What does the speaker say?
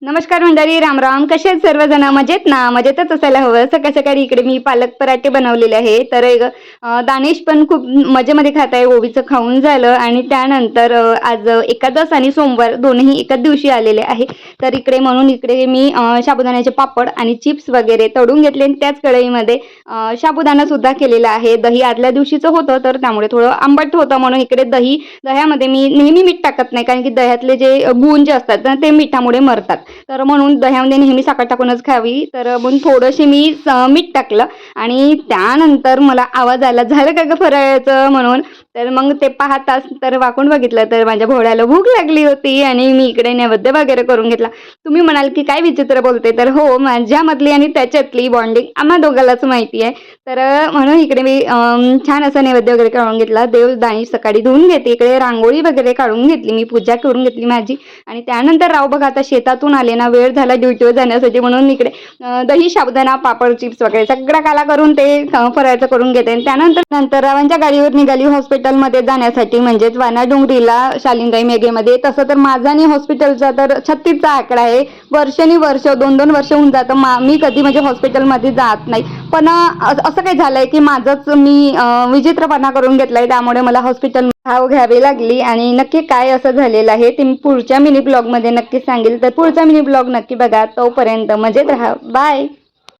नमस्कार मंडळी, राम राम. कसे आहेत सर्वजण? मजेत ना? मजेतच असायला हवं. सकाळ सकाळी इकडे मी पालक पराठे बनवलेले आहे. तर दानेश पण खूप मजेमध्ये खात आहे. ओवीचं खाऊन झालं आणि त्यानंतर आज एकादश आणि सोमवार दोन्ही एकाच दिवशी आलेले आहे. तर इकडे मी साबुदाण्याचे पापड आणि चिप्स वगैरे तळून घेतले आणि त्याच कढईमध्ये साबुदाणा सुद्धा केलेला आहे. दही आदल्या दिवशीचं होतं, तर त्यामुळे थोडं आंबट होतं म्हणून इकडे दह्यामध्ये मी नेहमी मीठ टाकत नाही, कारण की दह्यातले जे गुण जे असतात ना ते मिठामुळे मरतात. तर म्हणून दह्यामध्ये नेहमी साखर टाकूनच खावी. तर म्हणून थोडंसे मी मीठ टाकलं आणि त्यानंतर मला आवाज आला, झालं का गं फराळाचं म्हणून. तर मग ते पाहताच तर वाकून बघितलं तर माझ्या भोळ्याला भूक लागली होती आणि मी इकडे नैवेद्य वगैरे करून घेतला. तुम्ही म्हणाल की काय विचित्र बोलते, तर हो, माझ्यामधली आणि त्याच्यातली बॉन्डिंग आम्हा दोघांनाच माहिती आहे. तर म्हणून इकडे मी छान असं नैवेद्य वगैरे करून घेतला. देवदाणी सकाळी धुवून घेते, इकडे रांगोळी वगैरे काढून घेतली, मी पूजा करून घेतली माझी. आणि त्यानंतर राव बघा, आता शेतातून आले ना, वेळ झाला ड्युटीवर जाण्यासाठी, म्हणून इकडे दही साबुदाणा पापड चिप्स वगैरे सगळा काला करून ते फराळाचं करून घेते. आणि त्यानंतर रावांच्या गाडीवर निघाली हॉस्पिटलमध्ये जाण्यासाठी, म्हणजेच वानाडोंगरीला शालिंदाई मेघेमध्ये. तसं तर माझा आणि हॉस्पिटलचा तर 36चा आकडा आहे. वर्ष 2-2 वर्ष होऊन जातं मी कधी म्हणजे हॉस्पिटलमध्ये जात नाही. पण असं काही झालंय की माझंच मी विचित्रपणा करून घेतलाय, त्यामुळे मला हॉस्पिटल धाव घ्यावी लागली. आणि नक्की काय असं झालेलं आहे ते मी पुढच्या मिनी ब्लॉगमध्ये नक्की सांगेल. तर पुढचा मिनी ब्लॉग नक्की बघा. तोपर्यंत मजेत राहा. बाय.